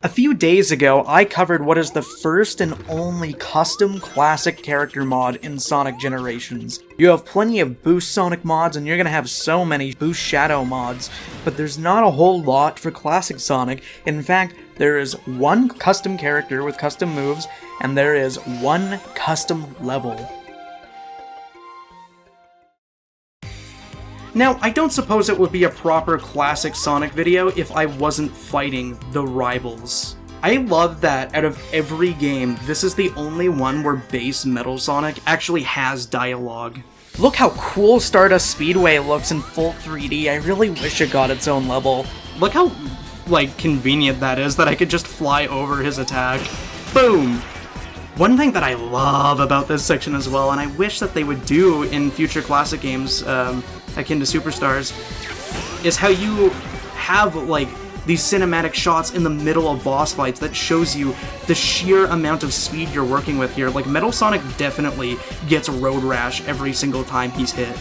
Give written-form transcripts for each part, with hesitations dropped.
A few days ago, I covered what is the first and only custom classic character mod in Sonic Generations. You have plenty of Boost Sonic mods, and you're gonna have so many Boost Shadow mods, but there's not a whole lot for classic Sonic. In fact, there is one custom character with custom moves, and there is one custom level. Now, I don't suppose it would be a proper classic Sonic video if I wasn't fighting the rivals. I love that out of every game, this is the only one where base Metal Sonic actually has dialogue. Look how cool Stardust Speedway looks in full 3D, I really wish it got its own level. Look how, convenient that is, that I could just fly over his attack. Boom! One thing that I love about this section as well, and I wish that they would do in future classic games, akin to Superstars, is how you have, these cinematic shots in the middle of boss fights that shows you the sheer amount of speed you're working with here. Metal Sonic definitely gets Road Rash every single time he's hit.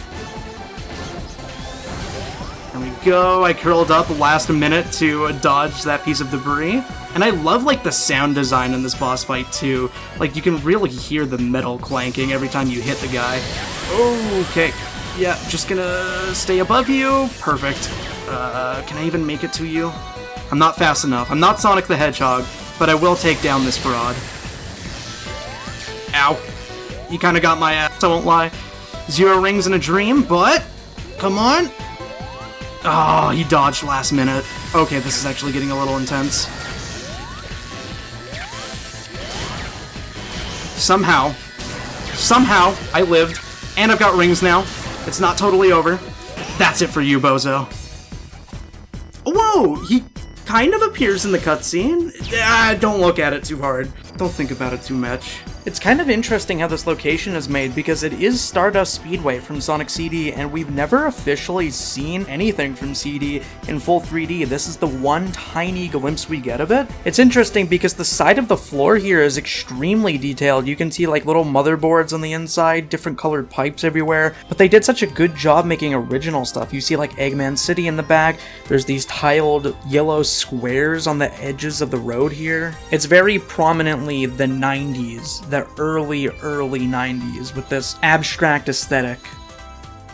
There we go, I curled up last minute to dodge that piece of debris. And I love, the sound design in this boss fight, too. You can really hear the metal clanking every time you hit the guy. Okay. Yeah, just gonna stay above you. Perfect. Can I even make it to you? I'm not fast enough. I'm not Sonic the Hedgehog, but I will take down this fraud. Ow. You kinda got my ass, I won't lie. 0 rings in a dream, but... Come on. Oh, he dodged last minute. Okay, this is actually getting a little intense. Somehow, I lived, and I've got rings now. It's not totally over. That's it for you, bozo. Whoa! He kind of appears in the cutscene. Don't look at it too hard. Don't think about it too much. It's kind of interesting how this location is made because it is Stardust Speedway from Sonic CD, and we've never officially seen anything from CD in full 3D. This is the one tiny glimpse we get of it. It's interesting because the side of the floor here is extremely detailed. You can see little motherboards on the inside, different colored pipes everywhere, but they did such a good job making original stuff. You see Eggman City in the back. There's these tiled yellow squares on the edges of the road here. It's very prominently the 90s. The early 90s with this abstract aesthetic.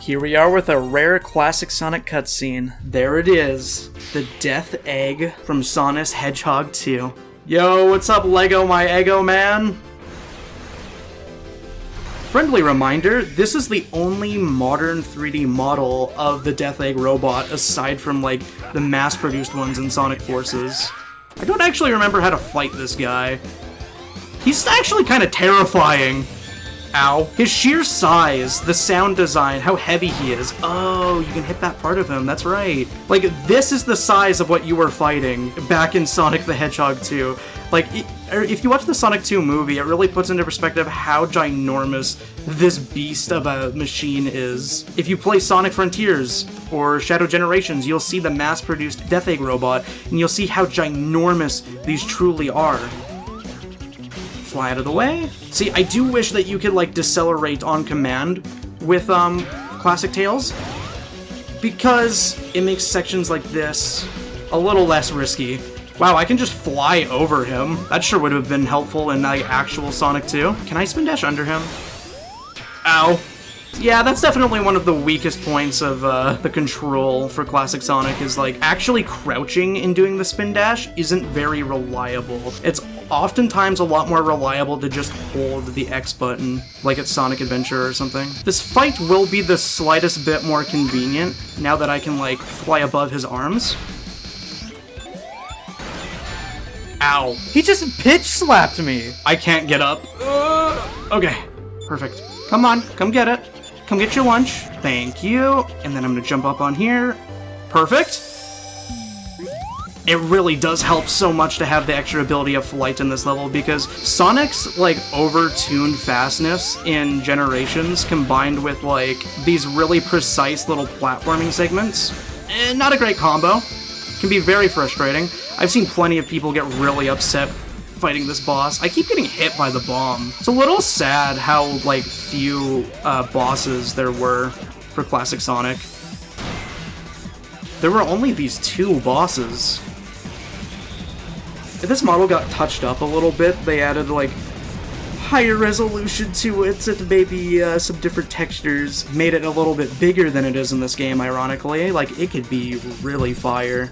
Here we are with a rare classic Sonic cutscene. There it is, the Death Egg from Sonic Hedgehog 2. Yo, what's up, Lego my Eggo man? Friendly reminder, this is the only modern 3D model of the Death Egg robot aside from the mass-produced ones in Sonic Forces. I don't actually remember how to fight this guy. He's actually kind of terrifying. Ow. His sheer size, the sound design, how heavy he is. Oh, you can hit that part of him, that's right. This is the size of what you were fighting back in Sonic the Hedgehog 2. If you watch the Sonic 2 movie, it really puts into perspective how ginormous this beast of a machine is. If you play Sonic Frontiers or Shadow Generations, you'll see the mass-produced Death Egg robot, and you'll see how ginormous these truly are. Fly out of the way. See, I do wish that you could decelerate on command with Classic Tails, because it makes sections like this a little less risky. Wow, I can just fly over him. That sure would have been helpful in actual Sonic 2. Can I spin dash under him? Ow. Yeah, that's definitely one of the weakest points of the control for Classic Sonic is, actually crouching and doing the spin dash isn't very reliable. It's oftentimes a lot more reliable to just hold the X button, like at Sonic Adventure or something. This fight will be the slightest bit more convenient now that I can, fly above his arms. Ow. He just pitch slapped me! I can't get up. Okay, perfect. Come on, come get it. Come get your lunch. Thank you. And then I'm gonna jump up on here. Perfect. It really does help so much to have the extra ability of flight in this level because Sonic's, over-tuned fastness in Generations combined with, these really precise little platforming segments, not a great combo. Can be very frustrating. I've seen plenty of people get really upset fighting this boss. I keep getting hit by the bomb. It's a little sad how, few bosses there were for Classic Sonic. There were only these 2 bosses. This model got touched up a little bit. They added, like, higher resolution to it and maybe some different textures. Made it a little bit bigger than it is in this game, ironically. Like, it could be really fire.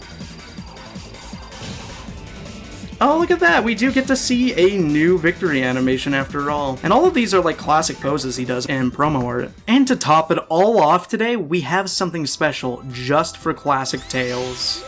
Oh, look at that! We do get to see a new victory animation after all. And all of these are like classic poses he does in promo art. And to top it all off today, we have something special just for classic Tales.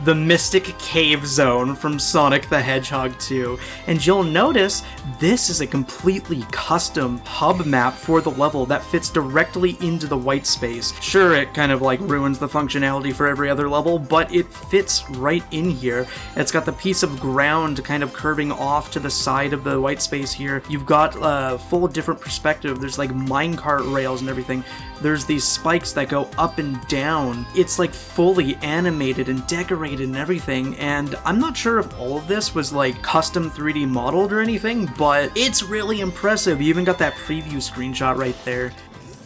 The Mystic Cave Zone from Sonic the Hedgehog 2. And you'll notice this is a completely custom hub map for the level that fits directly into the white space. Sure, it kind of like ruins the functionality for every other level, but it fits right in here. It's got the piece of ground kind of curving off to the side of the white space here. You've got a full different perspective. There's like minecart rails and everything. There's these spikes that go up and down. It's like fully animated and decorated and everything, and I'm not sure if all of this was like custom 3D modeled or anything, but it's really impressive. You even got that preview screenshot right there.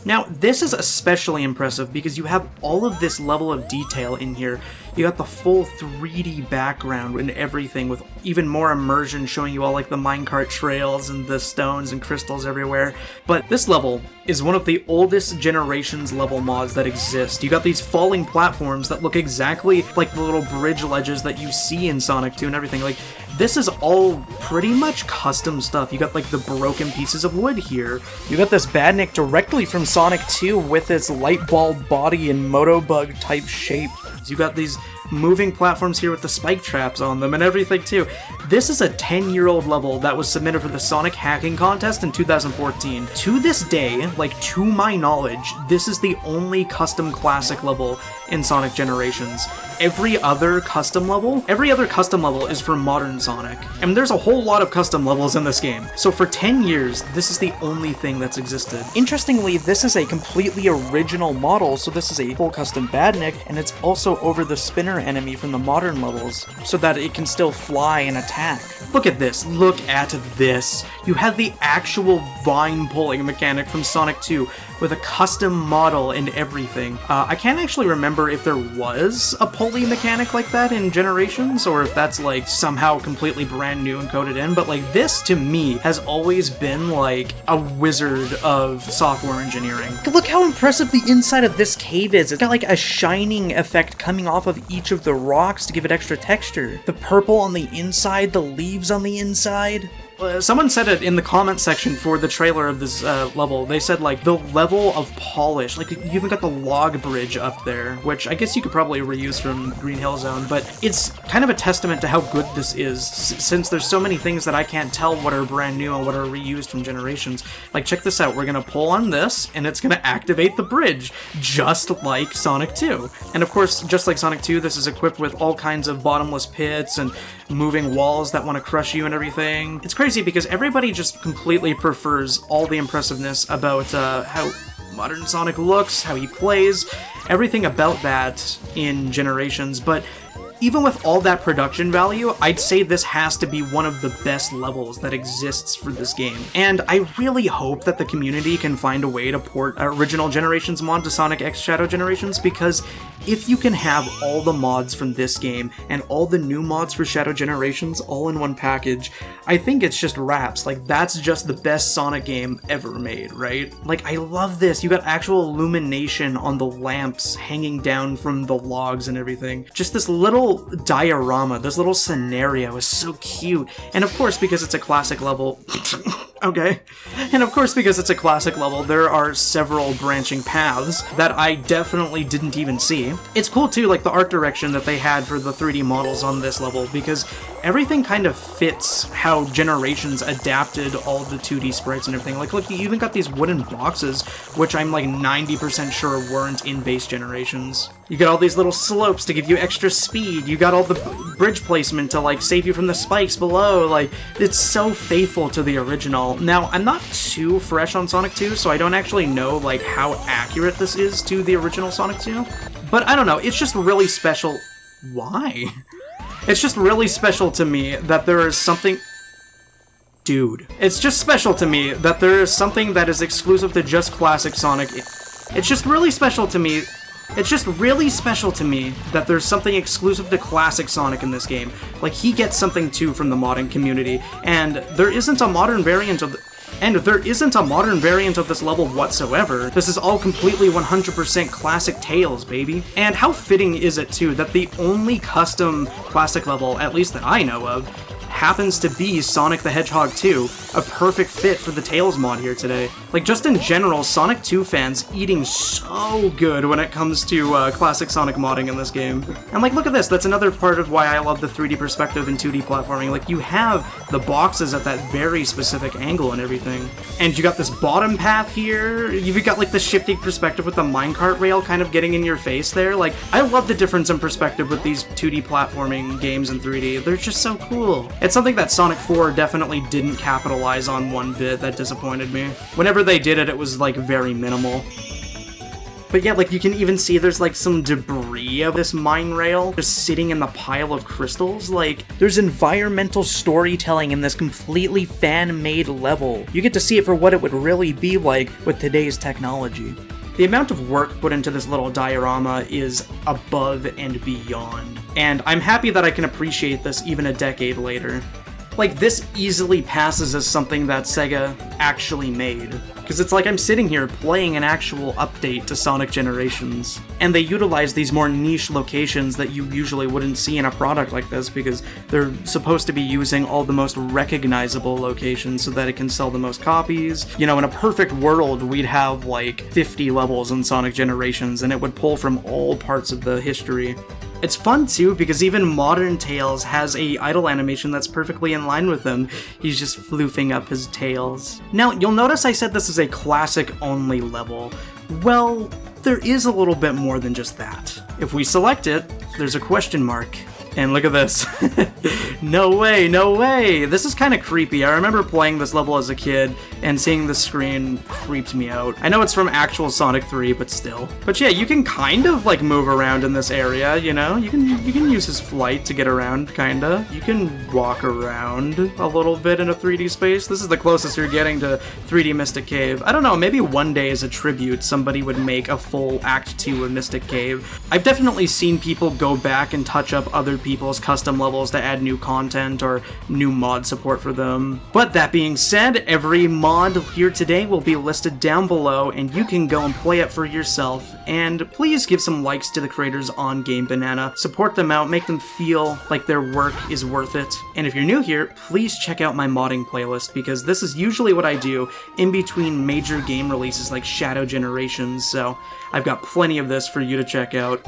Now, this is especially impressive because you have all of this level of detail in here. You got the full 3D background and everything with even more immersion, showing you all like the minecart trails and the stones and crystals everywhere. But this level is one of the oldest generations level mods that exist. You got these falling platforms that look exactly like the little bridge ledges that you see in Sonic 2 and everything. Like, this is all pretty much custom stuff. You got like the broken pieces of wood here. You got this Badnik directly from Sonic 2 with its light bulb body and Motobug type shape. You got these moving platforms here with the spike traps on them and everything too. This is a 10-year-old level that was submitted for the Sonic Hacking Contest in 2014. To this day, like to my knowledge, this is the only custom classic level in Sonic Generations. Every other custom level is for modern Sonic. And there's a whole lot of custom levels in this game. So for 10 years, this is the only thing that's existed. Interestingly, this is a completely original model, so this is a full custom Badnik, and it's also over the spinner enemy from the modern levels, so that it can still fly and attack. Look at this, look at this. You have the actual vine pulling mechanic from Sonic 2 with a custom model and everything. I can't actually remember if there was a pulley mechanic like that in Generations, or if that's like somehow completely brand new and coded in, but like this to me has always been like a wizard of software engineering. Look how impressive the inside of this cave is. It's got like a shining effect coming off of each of the rocks to give it extra texture. The purple on the inside, the leaves on the inside. Someone said it in the comment section for the trailer of this level. They said, like, the level of polish. Like, you even got the log bridge up there, which I guess you could probably reuse from Green Hill Zone, but it's kind of a testament to how good this is, since there's so many things that I can't tell what are brand new and what are reused from Generations. Like, check this out. We're gonna pull on this, and it's gonna activate the bridge, just like Sonic 2. And of course, just like Sonic 2, this is equipped with all kinds of bottomless pits and moving walls that want to crush you and everything. It's crazy because everybody just completely prefers all the impressiveness about how modern Sonic looks, how he plays, everything about that in Generations, but even with all that production value, I'd say this has to be one of the best levels that exists for this game. And I really hope that the community can find a way to port original Generations mod to Sonic X Shadow Generations, because if you can have all the mods from this game and all the new mods for Shadow Generations all in one package, I think it's just wraps. Like, that's just the best Sonic game ever made, right? Like, I love this. You got actual illumination on the lamps hanging down from the logs and everything. Just this little diorama, this little scenario is so cute. And of course, because it's a classic level, okay. And of course, because it's a classic level, there are several branching paths that I definitely didn't even see. It's cool too, like the art direction that they had for the 3D models on this level, because everything kind of fits how Generations adapted all the 2D sprites and everything. Like, look, you even got these wooden boxes, which I'm like 90% sure weren't in base Generations. You got all these little slopes to give you extra speed. You got all the bridge placement to like save you from the spikes below. Like, it's so faithful to the original. Now, I'm not too fresh on Sonic 2, so I don't actually know like how accurate this is to the original Sonic 2. But I don't know, it's just really special. Why? It's just really special to me that there is something... Dude. It's just special to me that there is something that is exclusive to just classic Sonic. It's just really special to me... It's just really special to me that there's something exclusive to classic Sonic in this game. Like, he gets something too from the modding community, and there isn't a modern variant of this level whatsoever. This is all completely 100% classic Tails, baby. And how fitting is it, too, that the only custom classic level, at least that I know of, happens to be Sonic the Hedgehog 2, a perfect fit for the Tails mod here today. Like, just in general, Sonic 2 fans eating so good when it comes to classic Sonic modding in this game. And like, look at this, that's another part of why I love the 3D perspective in 2D platforming. Like, you have the boxes at that very specific angle and everything. And you got this bottom path here, you've got like the shifting perspective with the minecart rail kind of getting in your face there. Like, I love the difference in perspective with these 2D platforming games in 3D. They're just so cool. It's something that Sonic 4 definitely didn't capitalize on one bit. That disappointed me. Whenever they did it, it was like very minimal. But yeah, like, you can even see there's like some debris of this mine rail just sitting in the pile of crystals. Like, there's environmental storytelling in this completely fan-made level. You get to see it for what it would really be like with today's technology. The amount of work put into this little diorama is above and beyond, and I'm happy that I can appreciate this even a decade later. Like, this easily passes as something that Sega actually made, because it's like I'm sitting here playing an actual update to Sonic Generations, and they utilize these more niche locations that you usually wouldn't see in a product like this, because they're supposed to be using all the most recognizable locations so that it can sell the most copies. You know, in a perfect world, we'd have like 50 levels in Sonic Generations, and it would pull from all parts of the history. It's fun too, because even modern Tails has a idle animation that's perfectly in line with him. He's just floofing up his tails. Now, you'll notice I said this is a classic-only level. Well, there is a little bit more than just that. If we select it, there's a question mark. And look at this. No way, no way! This is kind of creepy. I remember playing this level as a kid, and seeing the screen creeped me out. I know it's from actual Sonic 3, but still. But yeah, you can kind of, like, move around in this area, you know? You can use his flight to get around, kinda. You can walk around a little bit in a 3D space. This is the closest you're getting to 3D Mystic Cave. I don't know, maybe one day as a tribute, somebody would make a full Act 2 of Mystic Cave. I've definitely seen people go back and touch up other people's custom levels to add new content or new mod support for them. But that being said, every mod here today will be listed down below, and you can go and play it for yourself. And please give some likes to the creators on Game Banana. Support them out, make them feel like their work is worth it. And if you're new here, please check out my modding playlist, because this is usually what I do in between major game releases like Shadow Generations, so I've got plenty of this for you to check out.